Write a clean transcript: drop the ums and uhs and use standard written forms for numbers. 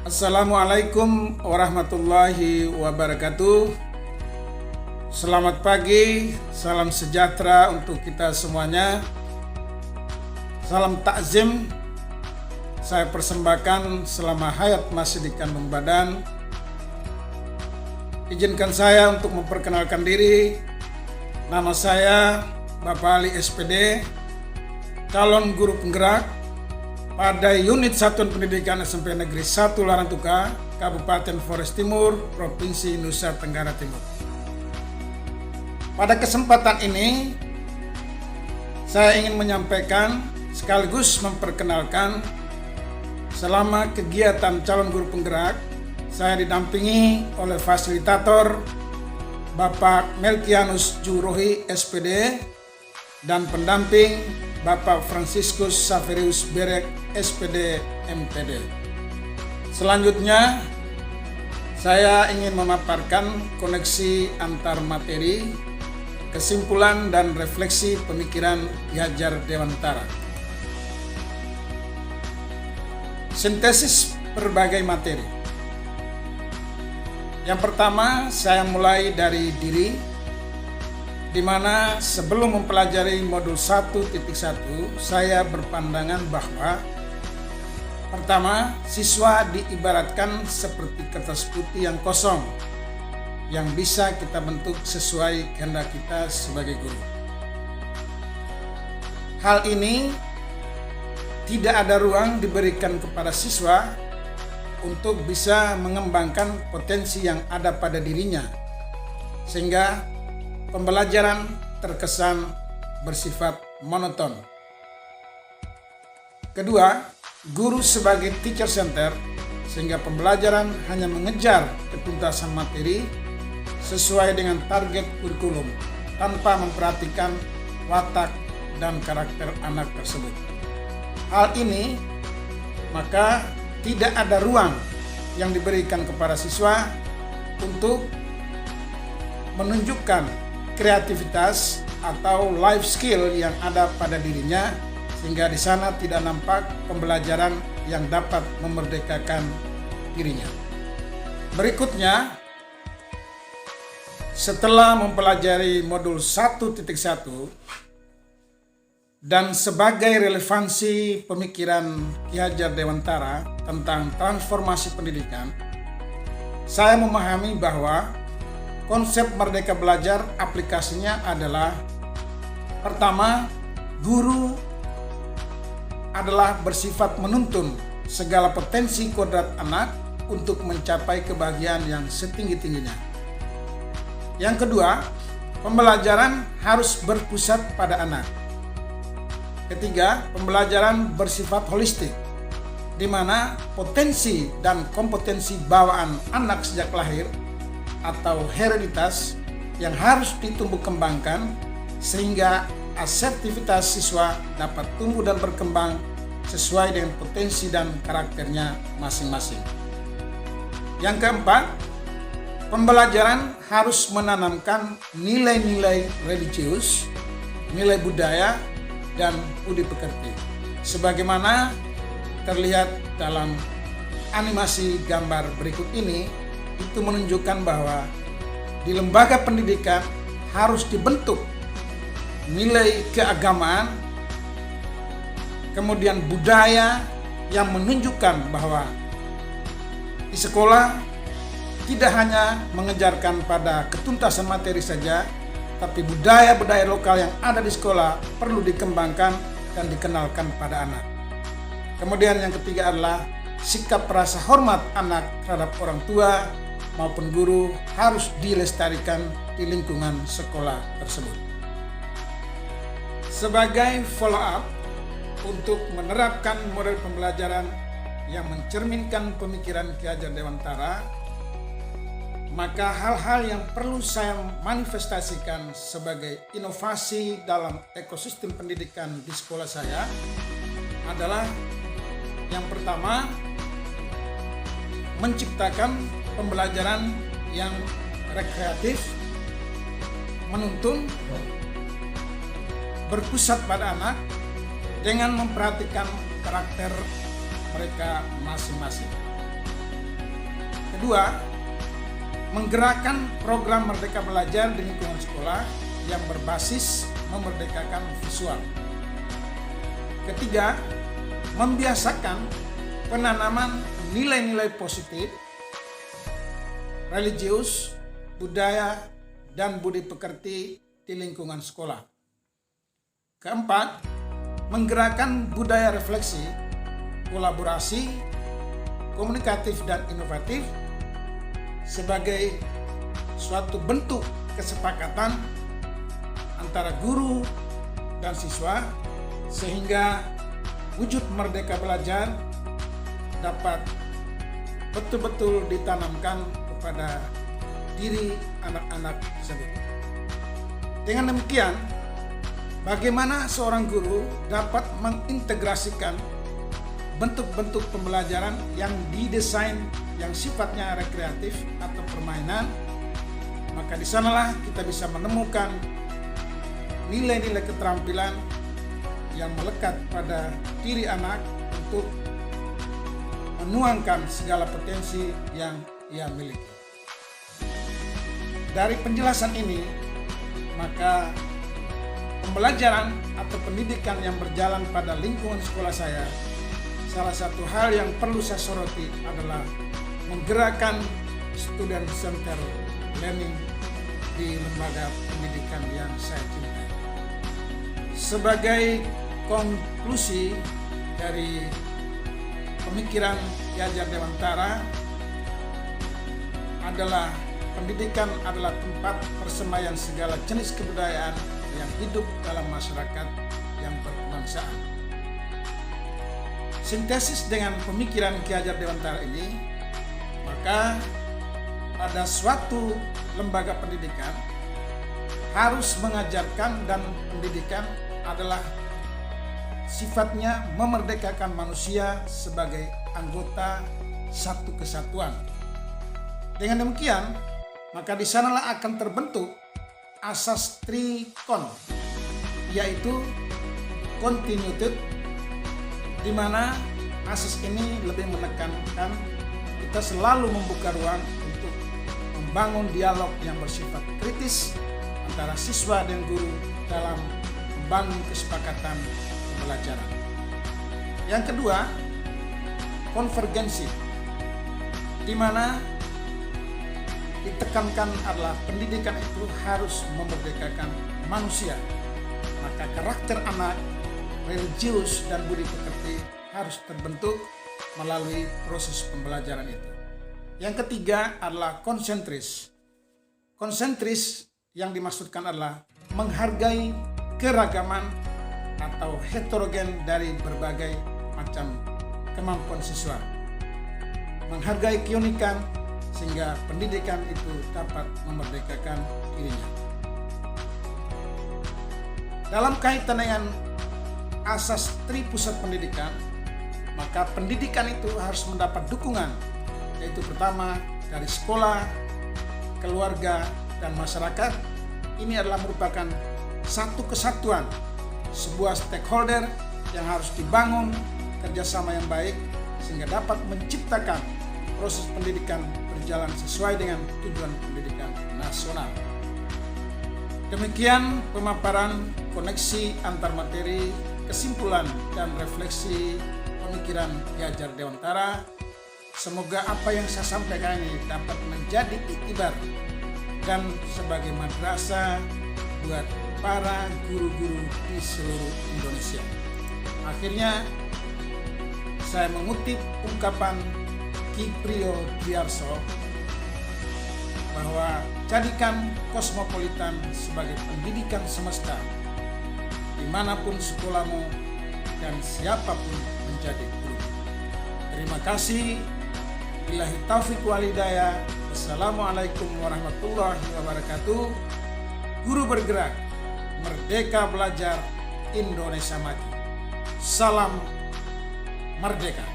Assalamualaikum warahmatullahi wabarakatuh. Selamat pagi, salam sejahtera untuk kita semuanya. Salam takzim saya persembahkan selama hayat masih di kandung badan. Izinkan saya untuk memperkenalkan diri. Nama saya Bapak Ali SPD, calon guru penggerak pada unit Satuan Pendidikan SMP Negeri 1 Larantuka, Kabupaten Flores Timur, Provinsi Nusa Tenggara Timur. Pada kesempatan ini, saya ingin menyampaikan sekaligus memperkenalkan selama kegiatan calon guru penggerak, saya didampingi oleh fasilitator Bapak Melkianus Jurohi SPD dan pendamping Bapak Franciscus Saverius Berek SPD MPD. Selanjutnya, saya ingin memaparkan koneksi antar materi, kesimpulan dan refleksi pemikiran Ki Hajar Dewantara. Sintesis berbagai materi. Yang pertama, saya mulai dari diri, di mana sebelum mempelajari modul 1.1, saya berpandangan bahwa pertama, siswa diibaratkan seperti kertas putih yang kosong yang bisa kita bentuk sesuai kehendak kita sebagai guru. Hal ini tidak ada ruang diberikan kepada siswa untuk bisa mengembangkan potensi yang ada pada dirinya, sehingga pembelajaran terkesan bersifat monoton. Kedua, guru sebagai teacher center, sehingga pembelajaran hanya mengejar ketuntasan materi sesuai dengan target kurikulum tanpa memperhatikan watak dan karakter anak tersebut. Hal ini maka tidak ada ruang yang diberikan kepada siswa untuk menunjukkan kreativitas atau life skill yang ada pada dirinya, sehingga di sana tidak nampak pembelajaran yang dapat memerdekakan dirinya. Berikutnya, setelah mempelajari modul 1.1 dan sebagai relevansi pemikiran Ki Hajar Dewantara tentang transformasi pendidikan, saya memahami bahwa konsep merdeka belajar aplikasinya adalah pertama, guru adalah bersifat menuntun segala potensi kodrat anak untuk mencapai kebahagiaan yang setinggi-tingginya. Yang kedua, pembelajaran harus berpusat pada anak. Ketiga, pembelajaran bersifat holistik, di mana potensi dan kompetensi bawaan anak sejak lahir atau hereditas yang harus ditumbuh kembangkan sehingga asertivitas siswa dapat tumbuh dan berkembang sesuai dengan potensi dan karakternya masing-masing. Yang keempat, pembelajaran harus menanamkan nilai-nilai religius, nilai budaya, dan budi pekerti. Sebagaimana terlihat dalam animasi gambar berikut ini, itu menunjukkan bahwa di lembaga pendidikan harus dibentuk nilai keagamaan, kemudian budaya yang menunjukkan bahwa di sekolah tidak hanya mengejarkan pada ketuntasan materi saja, tapi budaya-budaya lokal yang ada di sekolah perlu dikembangkan dan dikenalkan pada anak. Kemudian yang ketiga adalah sikap rasa hormat anak terhadap orang tua maupun guru harus dilestarikan di lingkungan sekolah tersebut. Sebagai follow up untuk menerapkan model pembelajaran yang mencerminkan pemikiran Ki Hajar Dewantara, maka hal-hal yang perlu saya manifestasikan sebagai inovasi dalam ekosistem pendidikan di sekolah saya adalah yang pertama, menciptakan pembelajaran yang rekreatif, menuntun, berpusat pada anak dengan memperhatikan karakter mereka masing-masing. Kedua, menggerakkan program Merdeka Belajar di lingkungan sekolah yang berbasis memerdekakan visual. Ketiga, membiasakan penanaman nilai-nilai positif, religius, budaya, dan budi pekerti di lingkungan sekolah. Keempat, menggerakkan budaya refleksi, kolaborasi, komunikatif dan inovatif sebagai suatu bentuk kesepakatan antara guru dan siswa sehingga wujud merdeka belajar dapat betul-betul ditanamkan kepada diri anak-anak tersebut. Dengan demikian, bagaimana seorang guru dapat mengintegrasikan bentuk-bentuk pembelajaran yang didesain yang sifatnya rekreatif atau permainan, maka di sanalah kita bisa menemukan nilai-nilai keterampilan yang melekat pada diri anak untuk menuangkan segala potensi yang ia miliki. Dari penjelasan ini, maka pembelajaran atau pendidikan yang berjalan pada lingkungan sekolah saya, salah satu hal yang perlu saya soroti adalah menggerakkan student center learning di lembaga pendidikan yang saya cintai. Sebagai konklusi dari pemikiran Ki Hajar Dewantara adalah pendidikan adalah tempat persemaian segala jenis kebudayaan yang hidup dalam masyarakat yang berkebangsaan. Sintesis dengan pemikiran Ki Hajar Dewantara ini, maka pada suatu lembaga pendidikan harus mengajarkan dan pendidikan adalah sifatnya memerdekakan manusia sebagai anggota satu kesatuan. Dengan demikian, maka di sanalah akan terbentuk asas trikon, yaitu continuity, di mana asas ini lebih menekankan kita selalu membuka ruang untuk membangun dialog yang bersifat kritis antara siswa dan guru dalam membangun kesepakatan pembelajaran. Yang kedua, konvergensi, di mana ditekankan adalah pendidikan itu harus memerdekakan manusia. Maka karakter anak, religius dan budi pekerti harus terbentuk melalui proses pembelajaran itu. Yang ketiga adalah konsentris. Konsentris yang dimaksudkan adalah menghargai keragaman atau heterogen dari berbagai macam kemampuan siswa. Menghargai keunikan sehingga pendidikan itu dapat memerdekakan dirinya. Dalam kaitan dengan asas tri pusat pendidikan, maka pendidikan itu harus mendapat dukungan, yaitu pertama dari sekolah, keluarga, dan masyarakat. Ini adalah merupakan satu kesatuan, sebuah stakeholder yang harus dibangun kerjasama yang baik sehingga dapat menciptakan proses pendidikan berjalan sesuai dengan tujuan pendidikan nasional. Demikian pemaparan koneksi antar materi, kesimpulan dan refleksi pemikiran Ki Hajar Dewantara. Semoga apa yang saya sampaikan ini dapat menjadi iktibar dan sebagai madrasah buat para guru-guru di seluruh Indonesia. Akhirnya saya mengutip ungkapan Ki Priyo Dwiarso bahwa jadikan kosmopolitan sebagai pendidikan semesta dimanapun sekolahmu dan siapapun menjadi guru. Terima kasih. Billahi taufiq wal hidayah. Wassalamualaikum warahmatullahi wabarakatuh. Guru bergerak, merdeka belajar, Indonesia maju. Salam merdeka.